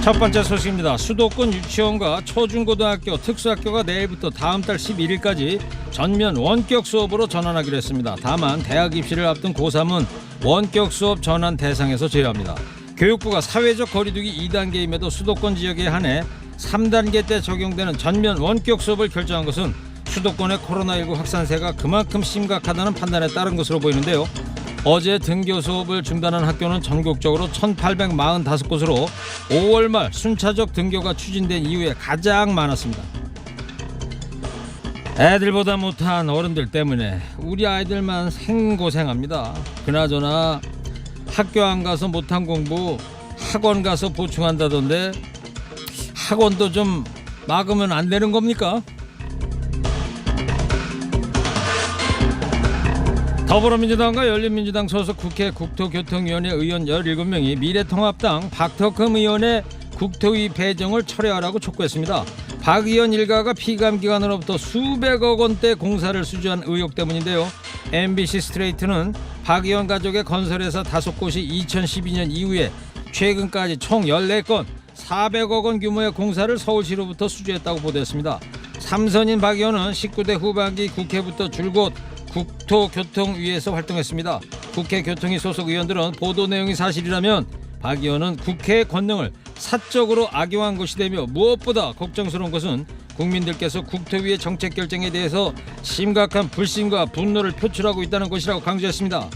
첫 번째 소식입니다. 수도권 유치원과 초중고등학교, 특수학교가 내일부터 다음 달 11일까지 전면 원격 수업으로 전환하기로 했습니다. 다만 대학 입시를 앞둔 고3은 원격 수업 전환 대상에서 제외합니다. 교육부가 사회적 거리두기 2단계임에도 수도권 지역에 한해 3단계 때 적용되는 전면 원격 수업을 결정한 것은 수도권의 코로나19 확산세가 그만큼 심각하다는 판단에 따른 것으로 보이는데요. 어제 등교 수업을 중단한 학교는 전국적으로 1,845곳으로 5월 말 순차적 등교가 추진된 이후에 가장 많았습니다. 애들보다 못한 어른들 때문에 우리 아이들만 생고생합니다. 그나저나 학교 안 가서 못한 공부 학원 가서 보충한다던데 학원도 좀 막으면 안 되는 겁니까? 더불어민주당과 열린민주당 소속 국회 국토교통위원회 의원 17명이 미래통합당 박덕흠 의원의 국토위 배정을 철회하라고 촉구했습니다. 박 의원 일가가 피감기관으로부터 수백억 원대 공사를 수주한 의혹 때문인데요. MBC 스트레이트는 박 의원 가족의 건설회사 5곳이 2012년 이후에 최근까지 총 14건 400억 원 규모의 공사를 서울시로부터 수주했다고 보도했습니다. 삼선인 박 의원은 19대 후반기 국회부터 줄곧 국토교통위에서 활동했습니다. 국회 교통위 소속 의원들은 보도 내용이 사실이라면 박 의원은 국회의 권능을 사적으로 악용한 것이 되며 무엇보다 걱정스러운 것은 국민들께서 국토위의 정책 결정에 대해서 심각한 불신과 분노를 표출하고 있다는 것이라고 강조했습니다.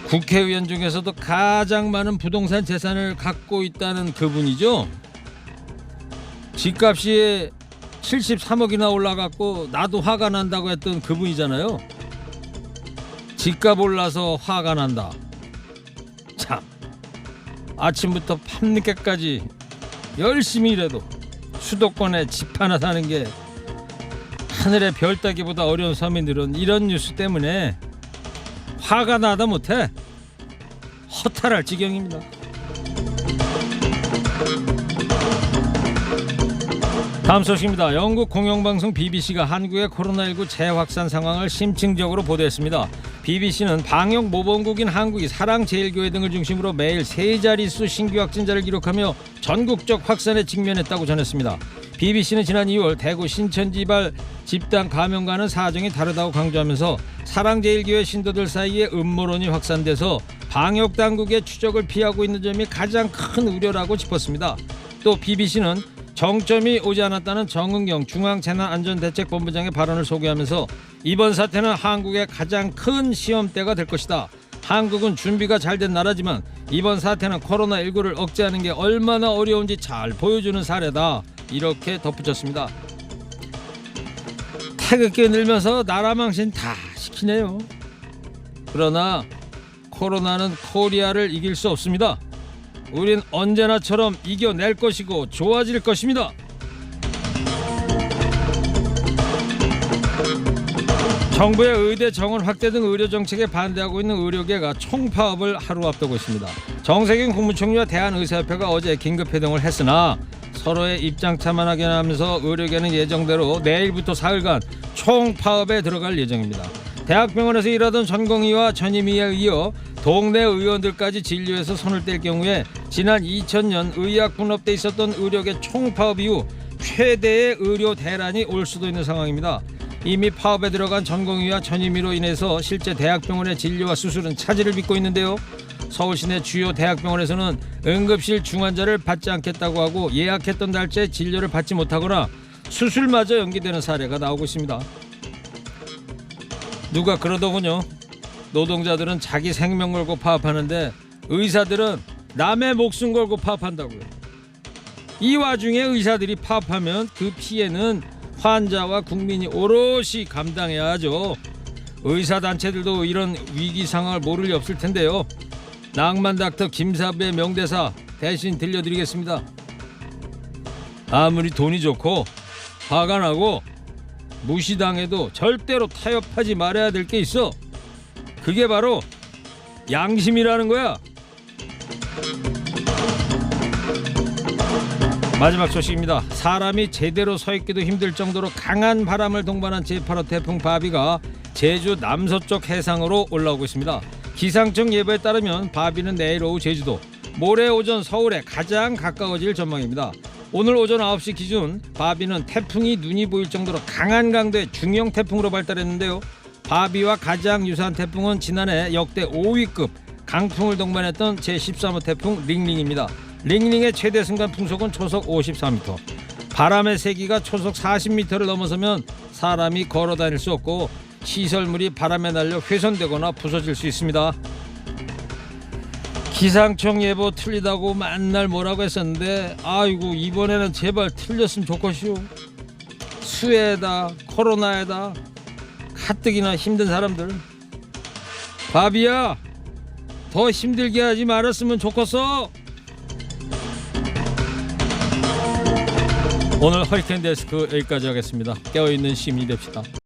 국회의원 중에서도 가장 많은 부동산 재산을 갖고 있다는 그분이죠. 집값이 73억이나 올라갔고 나도 화가 난다고 했던 그분이잖아요. 집값 올라서 화가 난다. 참, 아침부터 밤늦게까지 열심히 일해도 수도권에 집 하나 사는 게 하늘의 별 따기보다 어려운 서민들은 이런 뉴스 때문에 화가 나다 못해 허탈할 지경입니다. 다음 소식입니다. 영국 공영방송 BBC가 한국의 코로나19 재확산 상황을 심층적으로 보도했습니다. BBC는 방역 모범국인 한국이 사랑제일교회 등을 중심으로 매일 3자릿수 신규 확진자를 기록하며 전국적 확산에 직면했다고 전했습니다. BBC는 지난 2월 대구 신천지발 집단 감염과는 사정이 다르다고 강조하면서 사랑제일교회 신도들 사이에 음모론이 확산돼서 방역당국의 추적을 피하고 있는 점이 가장 큰 우려라고 짚었습니다. 또 BBC는 정점이 오지 않았다는 정은경 중앙재난안전대책본부장의 발언을 소개하면서 이번 사태는 한국의 가장 큰 시험대가 될 것이다. 한국은 준비가 잘 된 나라지만 이번 사태는 코로나19를 억제하는 게 얼마나 어려운지 잘 보여주는 사례다. 이렇게 덧붙였습니다. 태극기 늘면서 나라 망신 다 시키네요. 그러나 코로나는 코리아를 이길 수 없습니다. 우린 언제나처럼 이겨낼 것이고 좋아질 것입니다. 정부의 의대 정원 확대 등 의료 정책에 반대하고 있는 의료계가 총파업을 하루 앞두고 있습니다. 정세균 국무총리와 대한의사협회가 어제 긴급회동을 했으나 서로의 입장 차만하게 하면서 의료계는 예정대로 내일부터 사흘간 총파업에 들어갈 예정입니다. 대학병원에서 일하던 전공의와 전임의에 이어 동네 의원들까지 진료에서 손을 뗄 경우에 지난 2000년 의학분업때 있었던 의료계 총파업 이후 최대의 의료 대란이 올 수도 있는 상황입니다. 이미 파업에 들어간 전공의와 전임의로 인해서 실제 대학병원의 진료와 수술은 차질을 빚고 있는데요. 서울시 내 주요 대학병원에서는 응급실 중환자를 받지 않겠다고 하고 예약했던 날짜에 진료를 받지 못하거나 수술마저 연기되는 사례가 나오고 있습니다. 누가 그러더군요. 노동자들은 자기 생명 걸고 파업하는데 의사들은 남의 목숨 걸고 파업한다고요. 이 와중에 의사들이 파업하면 그 피해는 환자와 국민이 오롯이 감당해야 하죠. 의사단체들도 이런 위기 상황을 모를 리 없을 텐데요. 낭만 닥터 김사부의 명대사 대신 들려드리겠습니다. 아무리 돈이 좋고 화가 나고 무시당해도 절대로 타협하지 말아야 될 게 있어. 그게 바로 양심이라는 거야. 마지막 소식입니다. 사람이 제대로 서 있기도 힘들 정도로 강한 바람을 동반한 제8호 태풍 바비가 제주 남서쪽 해상으로 올라오고 있습니다. 기상청 예보에 따르면 바비는 내일 오후 제주도, 모레 오전 서울에 가장 가까워질 전망입니다. 오늘 오전 9시 기준 바비는 태풍이 눈이 보일 정도로 강한 강도의 중형 태풍으로 발달했는데요. 바비와 가장 유사한 태풍은 지난해 역대 5위급 강풍을 동반했던 제13호 태풍 링링입니다. 링링의 최대 순간 풍속은 초속 54m. 바람의 세기가 초속 40m를 넘어서면 사람이 걸어 다닐 수 없고 시설물이 바람에 날려 훼손되거나 부서질 수 있습니다. 기상청 예보 틀리다고 맨날 뭐라고 했었는데 아이고 이번에는 제발 틀렸으면 좋겠슈. 수해에다 코로나에다 가뜩이나 힘든 사람들. 바비야 더 힘들게 하지 말았으면 좋겠어. 오늘 허리케인 데스크 여기까지 하겠습니다. 깨어있는 시민이 됩시다.